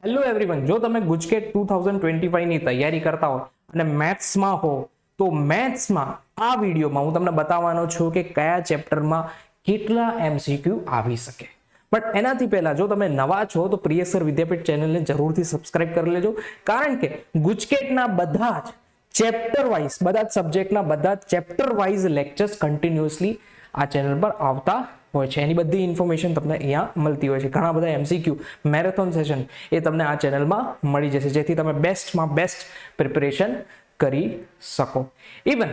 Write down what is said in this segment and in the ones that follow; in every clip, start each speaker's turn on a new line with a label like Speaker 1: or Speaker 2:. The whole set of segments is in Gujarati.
Speaker 1: હેલો એવરીવન, જો તમે ગુજકેટ 2025 ની તૈયારી કરતા હો અને મેથ્સમાં હો તો મેથ્સમાં આ વિડીયોમાં હું તમને બતાવવાનો છું કે કયા ચેપ્ટરમાં કેટલા એમસીક્યુ આવી શકે. બટ એનાથી પહેલા જો તમે નવા છો તો પ્રિયસર વિદ્યાપીઠ ચેનલને જરૂરથી સબસ્ક્રાઇબ કરી લેજો, કારણ કે ગુજકેટના બધા જ ચેપ્ટર વાઇઝ, બધા જ સબ્જેક્ટના બધા જ ચેપ્ટર વાઇઝ લેક્ચર્સ કન્ટિન્યુઅસલી આ ચેનલ પર આવતા હોય છે. એની બધી ઇન્ફોર્મેશન તમને અહીંયા મળતી હોય છે. ઘણા બધા એમસીક્યુ મેરેથોન સેશન એ તમને આ ચેનલમાં મળી જશે, જેથી તમે બેસ્ટમાં બેસ્ટ પ્રિપેરેશન કરી શકો. ઇવન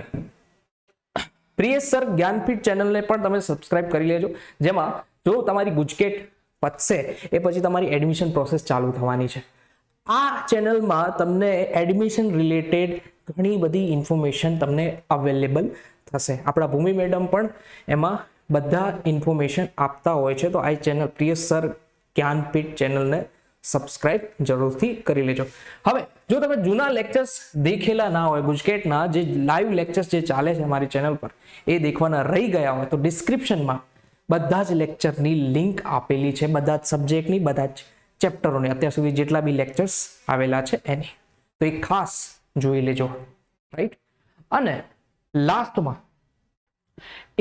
Speaker 1: પ્રિયસર જ્ઞાનપીઠ ચેનલને પણ તમે સબસ્ક્રાઇબ કરી લેજો, જેમાં જો તમારી ગુજકેટ પતશે એ પછી તમારી એડમિશન પ્રોસેસ ચાલુ થવાની છે. આ ચેનલમાં તમને એડમિશન રિલેટેડ ઘણી બધી ઇન્ફોર્મેશન તમને અવેલેબલ થશે. આપણા ભૂમિ મેડમ પણ એમાં બધા ઇન્ફોર્મેશન આપતા હોય છે. તો આ ચેનલ પ્રિયસર જ્ઞાનપીઠ ચેનલને સબસ્ક્રાઇબ જરૂરથી કરી લેજો. હવે જો તમે જૂના લેક્ચર્સ દેખેલા ના હોય, ગુજકેટના જે લાઈવ લેક્ચર્સ જે ચાલે છે અમારી ચેનલ પર એ દેખવાના રહી ગયા હોય, તો ડિસ્ક્રિપ્શનમાં બધા જ લેક્ચરની લિંક આપેલી છે, બધા જ સબ્જેક્ટની, બધા જ ચેપ્ટરોની, અત્યાર સુધી જેટલા બી લેક્ચર્સ આવેલા છે એની. તો એ ખાસ જોઈ લેજો, રાઈટ. અને લાસ્ટમાં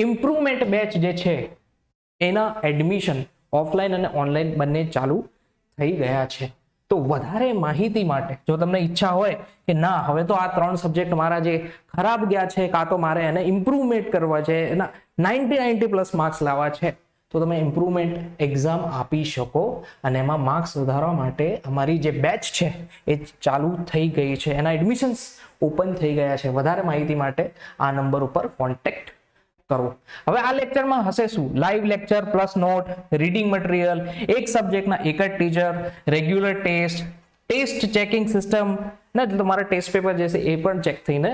Speaker 1: ઇમ્પ્રુવમેન્ટ બેચ જે છે એના એડમિશન ઓફલાઈન અને ઓનલાઈન બંને ચાલુ થઈ ગયા છે. તો વધારે માહિતી માટે જો તમને ઈચ્છા હોય કે ના, હવે તો આ 3 સબ્જેક્ટ મારા જે ખરાબ ગયા છે, કાં તો મારે એને ઇમ્પ્રુવમેન્ટ કરવા છે, એના 90+ માર્ક્સ લાવવા છે, તો તમે ઇમ્પ્રુવમેન્ટ એક્ઝામ આપી શકો. અને એમાં માર્ક્સ વધારવા માટે અમારી જે બેચ છે એ ચાલુ થઈ ગઈ છે, એના એડમિશન્સ ઓપન થઈ ગયા છે. વધારે માહિતી માટે આ નંબર ઉપર કોન્ટેક્ટ કરો. હવે આ લેક્ચરમાં હશે શું? Live lecture plus note, reading material, એક સબ્જેક્ટના એક જ teacher, regular test, test checking system, ને તમારા ટેસ્ટ પેપર જે છે એ પણ ચેક થઈને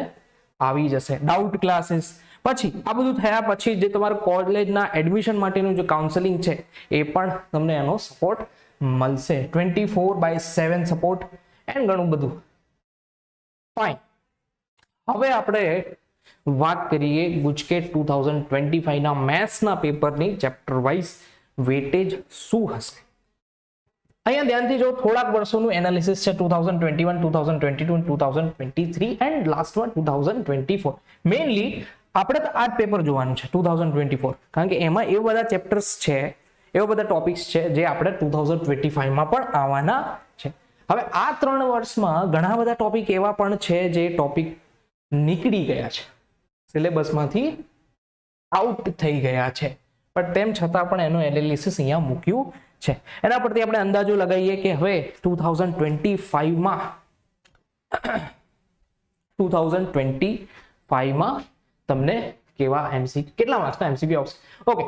Speaker 1: આવી જશે, ડાઉટ ક્લાસીસ. પછી આ બધું થયા પછી જે તમારા કોલેજના એડમિશન માટેનું જે કાઉન્સેલિંગ છે એ પણ તમને એનો સપોર્ટ મળશે. 24/7 સપોર્ટ એન્ડ ઘણું બધું. ફાઇન. હવે આપણે વાત કરીએ ગુજકેટ 2025 ના મેથ્સના પેપરની ચેપ્ટર વાઇઝ વેટેજ શું હશે. અહીંયા ધ્યાનથી જો, થોડાક વર્ષોનું એનાલિસિસ છે, 2021, 2022, 2023 એન્ડ લાસ્ટ વન 2024. મેઇનલી આપણે તો આ જ પેપર જોવાનું છે 2024, કારણ કે એમાં એવા બધા ચેપ્ટર્સ છે, એવા બધા ટોપિક્સ છે જે આપણે 2025 માં પણ આવવાના છે. હવે આ 3 વર્ષમાં ઘણા બધા ટોપિક એવા પણ છે જે ટોપિક નીકળી ગયા છે, સિલેબસમાંથી આઉટ થઈ ગયા છે, પણ તેમ છતાં પણ એનો એનાલિસિસ અહીંયા મૂક્યું છે. એના પરથી આપણે અંદાજો લગાવીએ કે હવે 2025 માં તમને કેવા એમસીક્યુ, કેટલા માર્ક્સના એમસીક્યુ આવશે. ઓકે,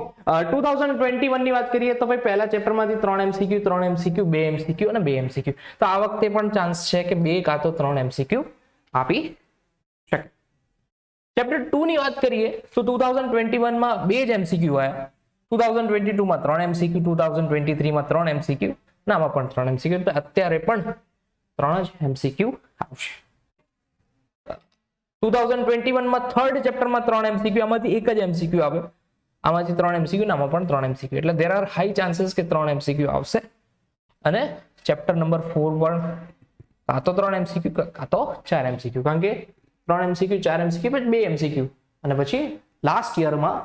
Speaker 1: 2021 ની વાત કરીએ તો ભાઈ પહેલા ચેપ્ટરમાંથી 3 એમસીક્યુ, 3 એમસીક્યુ, 2 એમસીક્યુ અને 2 એમસીક્યુ. તો આ વખતે પણ ચાન્સ છે કે 2 કાં તો 3 એમસીક્યુ આપી શકે. ચેપ્ટર 2 ની વાત કરીએ તો 2021 માં 2 જ એમસીક્યુ આવ્યા, 2022 માં 3 એમસીક્યુ, 2023 માં 3 એમસીક્યુ, નામાં પણ 3 એમસીક્યુ. તો અત્યારે પણ 3 જ એમસીક્યુ આવશે. 2021 માં થર્ડ ચેપ્ટરમાં 3 એમસીક્યુ, આમાંથી એક જ એમસીક્યુ આવે, આમાંથી 3 એમસીક્યુ, નામાં પણ 3 એમસીક્યુ. એટલે there are high chances કે 3 એમસીક્યુ આવશે. અને ચેપ્ટર નંબર 4 પર કાં તો 3 એમસીક્યુ કાં તો 4 એમસીક્યુ, કારણ કે 3 એમસીક્યુ, 4 એમસીક્યુ, પછી 2 એમસીક્યુ, અને પછી લાસ્ટ યરમાં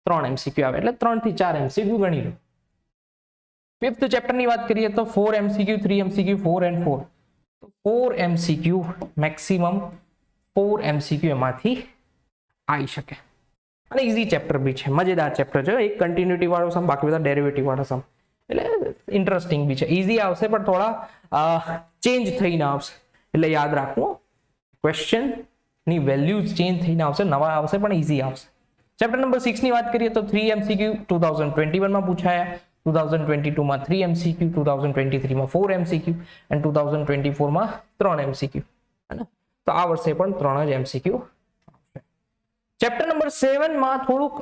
Speaker 1: 3 એમસીક્યુ આવે, એટલે 3 થી 4 એમસીક્યુ ગણી લો. ફિફ્થ ચેપ્ટરની વાત કરીએ તો 4 એમસીક્યુ, 3 એમસીક્યુ, 4 and 4. તો 4 એમસીક્યુ મેક્સિમમ 4 એમસીક્યુ એમાંથી આવી શકે. અને ઈઝી ચેપ્ટર બી છે, મજેદાર ચેપ્ટર છે. એક કન્ટિન્યુટી વાળો સમ, બાકી બધા ડેરિવેટિવ વાળો સમ, એટલે ઇન્ટરેસ્ટિંગ બી છે. ઈઝી આવશે પણ થોડા ચેન્જ થઈને આવશે, એટલે યાદ રાખવું, ક્વેશ્ચન ની વેલ્યુઝ ચેન્જ થઈને આવશે, નવા આવશે પણ ઈઝી આવશે. ચેપ્ટર નંબર 6 ની વાત કરીએ તો 3 એમસીક્યુ 2021 માં પૂછાયા, 2022 માં 3 એમસીક્યુ, 2023 માં 4 એમસીક્યુ અને 2024 માં 3 એમસીક્યુ. તો આ વર્ષે પણ 3 જ એમસીક્યુ આવશે. ચેપ્ટર નંબર 7 માં થોડુંક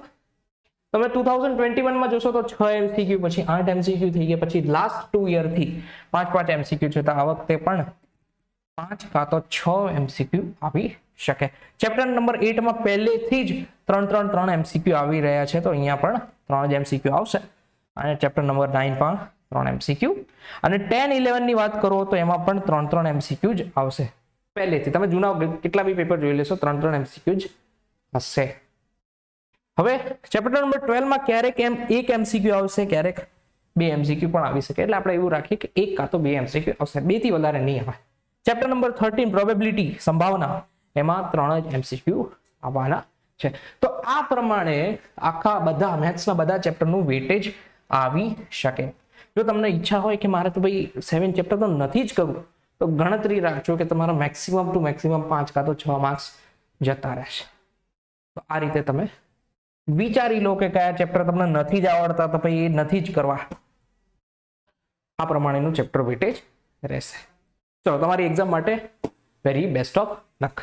Speaker 1: તમે 2021 માં જોશો તો 6 એમસીક્યુ, પછી 8 એમસીક્યુ થઈ ગયા, પછી લાસ્ટ 2 યર થી 5 એમસીક્યુ છે. તો આ વખતે પણ 5 કાં તો 6 એમસીક્યુ આવી શકે. ચેપ્ટર નંબર 8 માં પહેલેથી જ 3 એમસીક્યુ આવી રહ્યા છે, તો અહીંયા પણ 3 જ એમસીક્યુ આવશે. અને ચેપ્ટર નંબર 9 પણ 3 MCQ. અને 10, 11 ની વાત કરો તો એમાં પણ 3 MCQ જ આવશે પહેલેથી. તમે જૂના કેટલા બી પેપર જોઈ લેશો 3 MCQ જ હશે. હવે ચેપ્ટર નંબર 12 માં ક્યારેક એક MCQ આવશે, ક્યારેક 2 MCQ પણ આવી શકે. એટલે આપણે એવું રાખીએ કે એક કાં તો 2 MCQ આવશે, 2 થી વધારે નહીં આવે. ચેપ્ટર નંબર 13 પ્રોબેબિલિટી, સંભાવના, એમાં 3 જ MCQ આવવાના છે. તો આ પ્રમાણે આખા બધા મેથ્સના બધા ચેપ્ટરનું વેટેજ આવી શકે. જો તમને ઈચ્છા હોય કે મારે તો ભાઈ 7 ચેપ્ટર તો નથી જ કરવું, તો ગણતરી રાખજો કે તમારા મેક્સિમમ ટુ મેક્સિમમ 5 કાં તો 6 માર્ક્સ જતા રહેશે. તો આ રીતે તમે વિચારી લો કે કયા ચેપ્ટર તમને નથી જ આવડતા, તો પછી એ નથી જ કરવા. આ પ્રમાણેનું ચેપ્ટર વેટેજ રહેશે. ચલો, તમારી એક્ઝામ માટે વેરી બેસ્ટ ઓફ લક.